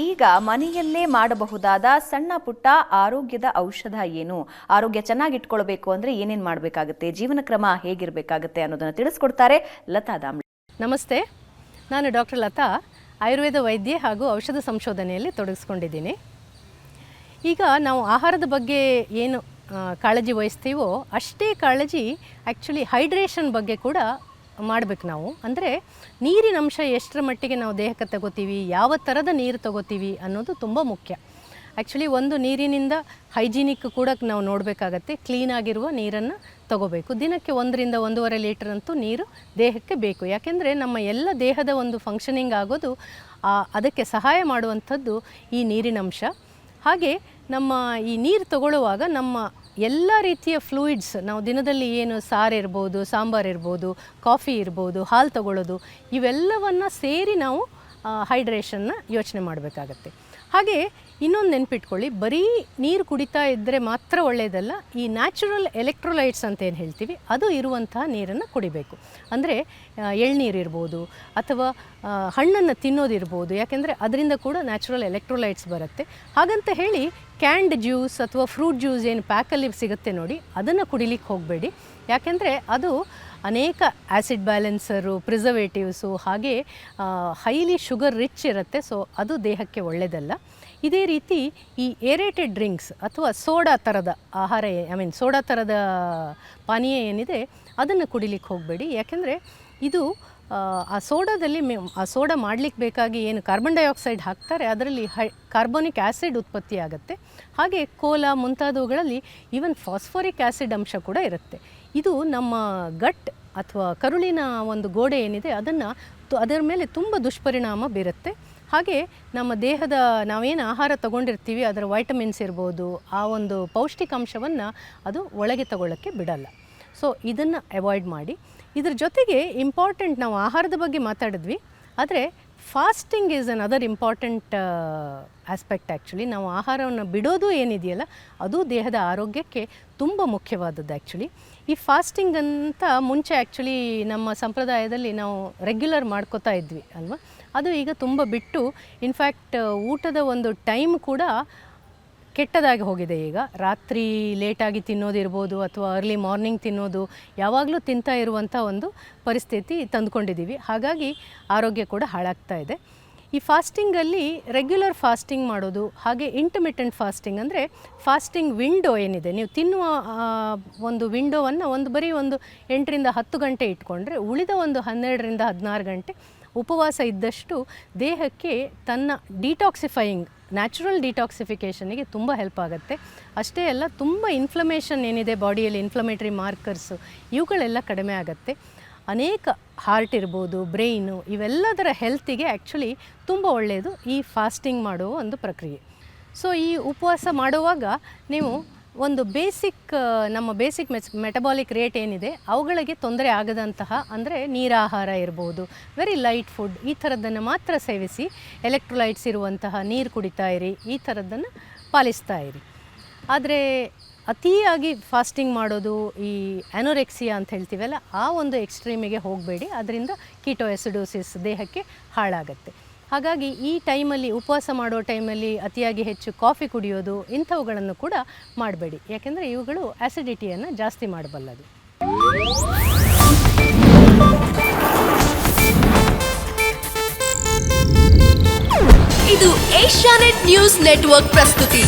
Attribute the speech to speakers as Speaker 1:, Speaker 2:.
Speaker 1: ಈಗ ಮನೆಯಲ್ಲೇ ಮಾಡಬಹುದಾದ ಸಣ್ಣ ಪುಟ್ಟ ಆರೋಗ್ಯದ ಔಷಧ ಏನು, ಆರೋಗ್ಯ ಚೆನ್ನಾಗಿಟ್ಕೊಳ್ಬೇಕು ಅಂದ್ರೆ ಏನೇನು ಮಾಡಬೇಕಾಗುತ್ತೆ, ಜೀವನ ಕ್ರಮ ಹೇಗಿರಬೇಕಾಗುತ್ತೆ ಅನ್ನೋದನ್ನ ತಿಳಿಸ್ಕೊಡ್ತಾರೆ ಲತಾ ದಾಮ್ಲೆ.
Speaker 2: ನಮಸ್ತೆ, ನಾನು ಡಾಕ್ಟರ್ ಲತಾ, ಆಯುರ್ವೇದ ವೈದ್ಯೆ ಹಾಗೂ ಔಷಧ ಸಂಶೋಧನೆಯಲ್ಲಿ ತೊಡಗಿಸ್ಕೊಂಡಿದ್ದೀನಿ. ಈಗ ನಾವು ಆಹಾರದ ಬಗ್ಗೆ ಏನು ಕಾಳಜಿ ವಹಿಸ್ತೀವೋ ಅಷ್ಟೇ ಕಾಳಜಿ ಆ್ಯಕ್ಚುಲಿ ಹೈಡ್ರೇಷನ್ ಬಗ್ಗೆ ಕೂಡ ಮಾಡಬೇಕು ನಾವು. ಅಂದರೆ ನೀರಿನ ಅಂಶ ಎಷ್ಟರ ಮಟ್ಟಿಗೆ ನಾವು ದೇಹಕ್ಕೆ ತಗೋತೀವಿ, ಯಾವ ಥರದ ನೀರು ತಗೋತೀವಿ ಅನ್ನೋದು ತುಂಬ ಮುಖ್ಯ. ಆ್ಯಕ್ಚುಲಿ ಒಂದು ನೀರಿನಿಂದ ಹೈಜಿನಿಕ್ ಕೂಡ ನಾವು ನೋಡಬೇಕಾಗತ್ತೆ. ಕ್ಲೀನಾಗಿರುವ ನೀರನ್ನು ತಗೋಬೇಕು. ದಿನಕ್ಕೆ 1ರಿಂದ 1.5 ಲೀಟರ್ ಅಂತೂ ನೀರು ದೇಹಕ್ಕೆ ಬೇಕು. ಯಾಕೆಂದರೆ ನಮ್ಮ ಎಲ್ಲ ದೇಹದ ಒಂದು ಫಂಕ್ಷನಿಂಗ್ ಆಗೋದು ಅದಕ್ಕೆ ಸಹಾಯ ಮಾಡುವಂಥದ್ದು ಈ ನೀರಿನ ಅಂಶ. ಹಾಗೆ ನಮ್ಮ ಈ ನೀರು ತಗೊಳ್ಳುವಾಗ ನಮ್ಮ ಎಲ್ಲ ರೀತಿಯ ಫ್ಲೂಯಿಡ್ಸ್, ನಾವು ದಿನದಲ್ಲಿ ಏನು ಸಾರು ಇರ್ಬೋದು, ಸಾಂಬಾರು ಇರ್ಬೋದು, ಕಾಫಿ ಇರ್ಬೋದು, ಹಾಲು ತಗೊಳ್ಳೋದು, ಇವೆಲ್ಲವನ್ನು ಸೇರಿ ನಾವು ಹೈಡ್ರೇಷನ್ನ ಯೋಚನೆ ಮಾಡಬೇಕಾಗತ್ತೆ. ಹಾಗೆ ಇನ್ನೊಂದು ನೆನ್ಪಿಟ್ಕೊಳ್ಳಿ, ಬರೀ ನೀರು ಕುಡಿತಾ ಇದ್ದರೆ ಮಾತ್ರ ಒಳ್ಳೆಯದಲ್ಲ. ಈ ನ್ಯಾಚುರಲ್ ಎಲೆಕ್ಟ್ರೋಲೈಟ್ಸ್ ಅಂತ ಏನು ಹೇಳ್ತೀವಿ, ಅದು ಇರುವಂತಹ ನೀರನ್ನು ಕುಡಿಬೇಕು. ಅಂದರೆ ಎಳ್ನೀರು ಇರ್ಬೋದು ಅಥವಾ ಹಣ್ಣನ್ನು ತಿನ್ನೋದಿರ್ಬೋದು, ಯಾಕೆಂದರೆ ಅದರಿಂದ ಕೂಡ ನ್ಯಾಚುರಲ್ ಎಲೆಕ್ಟ್ರೋಲೈಟ್ಸ್ ಬರುತ್ತೆ. ಹಾಗಂತ ಹೇಳಿ ಕ್ಯಾಂಡ್ ಜ್ಯೂಸ್ ಅಥವಾ ಫ್ರೂಟ್ ಜ್ಯೂಸ್ ಏನು ಪ್ಯಾಕಲ್ಲಿ ಸಿಗುತ್ತೆ ನೋಡಿ, ಅದನ್ನು ಕುಡಿಲಿಕ್ಕೆ ಹೋಗಬೇಡಿ. ಯಾಕೆಂದರೆ ಅದು ಅನೇಕ ಆ್ಯಸಿಡ್ ಬ್ಯಾಲೆನ್ಸರು, ಪ್ರಿಸರ್ವೇಟಿವ್ಸು, ಹಾಗೆ ಹೈಲಿ ಶುಗರ್ ರಿಚ್ ಇರುತ್ತೆ. ಸೊ ಅದು ದೇಹಕ್ಕೆ ಒಳ್ಳೆಯದಲ್ಲ. ಇದೇ ರೀತಿ ಈ ಏರೇಟೆಡ್ ಡ್ರಿಂಕ್ಸ್ ಅಥವಾ ಸೋಡಾ ಥರದ ಆಹಾರ, ಸೋಡಾ ಥರದ ಪಾನೀಯ ಏನಿದೆ ಅದನ್ನು ಕುಡಿಲಿಕ್ಕೆ ಹೋಗಬೇಡಿ. ಯಾಕೆಂದರೆ ಇದು ಆ ಸೋಡಾದಲ್ಲಿ ಆ ಸೋಡಾ ಮಾಡಲಿಕ್ಕೆ ಬೇಕಾಗಿ ಏನು ಕಾರ್ಬನ್ ಡೈಆಕ್ಸೈಡ್ ಹಾಕ್ತಾರೆ, ಅದರಲ್ಲಿ ಕಾರ್ಬೋನಿಕ್ ಆ್ಯಸಿಡ್ ಉತ್ಪತ್ತಿ ಆಗುತ್ತೆ. ಹಾಗೆ ಕೋಲಾ ಮುಂತಾದವುಗಳಲ್ಲಿ ಈವನ್ ಫಾಸ್ಫೋರಿಕ್ ಆ್ಯಸಿಡ್ ಅಂಶ ಕೂಡ ಇರುತ್ತೆ. ಇದು ನಮ್ಮ ಗಟ್ ಅಥವಾ ಕರುಳಿನ ಒಂದು ಗೋಡೆ ಏನಿದೆ ಅದರ ಮೇಲೆ ತುಂಬ ದುಷ್ಪರಿಣಾಮ ಬೀರುತ್ತೆ. ಹಾಗೆ ನಮ್ಮ ದೇಹದ ನಾವೇನು ಆಹಾರ ತಗೊಂಡಿರ್ತೀವಿ ಅದರ ವೈಟಮಿನ್ಸ್ ಇರ್ಬೋದು, ಆ ಒಂದು ಪೌಷ್ಟಿಕಾಂಶವನ್ನು ಅದು ಒಳಗೆ ತಗೊಳ್ಳೋಕ್ಕೆ ಬಿಡಲ್ಲ. ಸೊ ಇದನ್ನು ಅವಾಯ್ಡ್ ಮಾಡಿ. ಇದ್ರ ಜೊತೆಗೆ ಇಂಪಾರ್ಟೆಂಟ್, ನಾವು ಆಹಾರದ ಬಗ್ಗೆ ಮಾತಾಡಿದ್ವಿ, ಆದರೆ fasting is other important aspect. Actually ನಾವು ಆಹಾರವನ್ನು ಬಿಡೋದು ಏನಿದೆಯಲ್ಲ ಅದು ದೇಹದ ಆರೋಗ್ಯಕ್ಕೆ ತುಂಬ ಮುಖ್ಯವಾದದ್ದು. ಆ್ಯಕ್ಚುಲಿ ಈ ಫಾಸ್ಟಿಂಗ್ ಅಂತ ಮುಂಚೆ ಆ್ಯಕ್ಚುಲಿ ನಮ್ಮ ಸಂಪ್ರದಾಯದಲ್ಲಿ ನಾವು ರೆಗ್ಯುಲರ್ ಮಾಡ್ಕೋತಾ ಇದ್ವಿ ಅಲ್ವಾ, ಅದು ಈಗ ತುಂಬ ಬಿಟ್ಟು, ಇನ್ಫ್ಯಾಕ್ಟ್ ಊಟದ ಒಂದು ಟೈಮ್ ಕೂಡ ಕೆಟ್ಟದಾಗಿ ಹೋಗಿದೆ. ಈಗ ರಾತ್ರಿ ಲೇಟಾಗಿ ತಿನ್ನೋದಿರ್ಬೋದು ಅಥವಾ ಅರ್ಲಿ ಮಾರ್ನಿಂಗ್ ತಿನ್ನೋದು, ಯಾವಾಗಲೂ ತಿಂತಾ ಇರುವಂಥ ಒಂದು ಪರಿಸ್ಥಿತಿ ತಂದುಕೊಂಡಿದ್ದೀವಿ. ಹಾಗಾಗಿ ಆರೋಗ್ಯ ಕೂಡ ಹಾಳಾಗ್ತಾ ಇದೆ. ಈ ಫಾಸ್ಟಿಂಗಲ್ಲಿ ರೆಗ್ಯುಲರ್ ಫಾಸ್ಟಿಂಗ್ ಮಾಡೋದು, ಹಾಗೆ ಇಂಟರ್ಮಿಟೆಂಟ್ ಫಾಸ್ಟಿಂಗ್ ಅಂದರೆ ಫಾಸ್ಟಿಂಗ್ ವಿಂಡೋ ಏನಿದೆ, ನೀವು ತಿನ್ನುವ ಒಂದು ವಿಂಡೋವನ್ನು ಬರೀ 8ರಿಂದ 10 ಗಂಟೆ ಇಟ್ಕೊಂಡ್ರೆ ಉಳಿದ 12ರಿಂದ 16 ಗಂಟೆ ಉಪವಾಸ ಇದ್ದಷ್ಟು ದೇಹಕ್ಕೆ ತನ್ನ ಡಿಟಾಕ್ಸಿಫೈಯಿಂಗ್, ನ್ಯಾಚುರಲ್ ಡಿಟಾಕ್ಸಿಫಿಕೇಷನಿಗೆ ತುಂಬ ಹೆಲ್ಪ್ ಆಗುತ್ತೆ. ಅಷ್ಟೇ ಅಲ್ಲ, ತುಂಬ ಇನ್ಫ್ಲಮೇಷನ್ ಏನಿದೆ ಬಾಡಿಯಲ್ಲಿ, ಇನ್ಫ್ಲಮೇಟರಿ ಮಾರ್ಕರ್ಸು, ಇವುಗಳೆಲ್ಲ ಕಡಿಮೆ ಆಗುತ್ತೆ. ಅನೇಕ ಹಾರ್ಟ್ ಇರ್ಬೋದು, ಬ್ರೈನು, ಇವೆಲ್ಲದರ ಹೆಲ್ತಿಗೆ ಆ್ಯಕ್ಚುಲಿ ತುಂಬ ಒಳ್ಳೆಯದು ಈ ಫಾಸ್ಟಿಂಗ್ ಮಾಡುವ ಒಂದು ಪ್ರಕ್ರಿಯೆ. ಸೊ ಈ ಉಪವಾಸ ಮಾಡುವಾಗ ನೀವು ಒಂದು ನಮ್ಮ ಬೇಸಿಕ್ ಮೆಟಬಾಲಿಕ್ ರೇಟ್ ಏನಿದೆ ಅವುಗಳಿಗೆ ತೊಂದರೆ ಆಗದಂತಹ, ಅಂದರೆ ನೀರಾಹಾರ ಇರ್ಬೋದು, ವೆರಿ ಲೈಟ್ ಫುಡ್, ಈ ಥರದ್ದನ್ನು ಮಾತ್ರ ಸೇವಿಸಿ, ಎಲೆಕ್ಟ್ರೋಲೈಟ್ಸ್ ಇರುವಂತಹ ನೀರು ಕುಡಿತಾ ಇರಿ, ಈ ಥರದ್ದನ್ನು ಪಾಲಿಸ್ತಾ ಇರಿ. ಆದರೆ ಅತಿಯಾಗಿ ಫಾಸ್ಟಿಂಗ್ ಮಾಡೋದು, ಈ ಅನೋರೆಕ್ಸಿಯಾ ಅಂತ ಹೇಳ್ತೀವಲ್ಲ, ಆ ಒಂದು ಎಕ್ಸ್ಟ್ರೀಮಿಗೆ ಹೋಗಬೇಡಿ. ಅದರಿಂದ ಕೀಟೋಎಸಿಡೋಸಿಸ್ ದೇಹಕ್ಕೆ ಹಾಳಾಗತ್ತೆ. ಹಾಗಾಗಿ ಈ ಟೈಮಲ್ಲಿ, ಉಪವಾಸ ಮಾಡೋ ಟೈಮಲ್ಲಿ ಅತಿಯಾಗಿ ಹೆಚ್ಚು ಕಾಫಿ ಕುಡಿಯೋದು, ಇಂಥವುಗಳನ್ನು ಕೂಡ ಮಾಡಬೇಡಿ. ಯಾಕೆಂದರೆ ಇವುಗಳು ಆ್ಯಸಿಡಿಟಿಯನ್ನು ಜಾಸ್ತಿ ಮಾಡಬಲ್ಲದು.
Speaker 3: ಇದು ಏಷ್ಯಾನೆಟ್ ನ್ಯೂಸ್ ನೆಟ್ವರ್ಕ್ ಪ್ರಸ್ತುತಿ.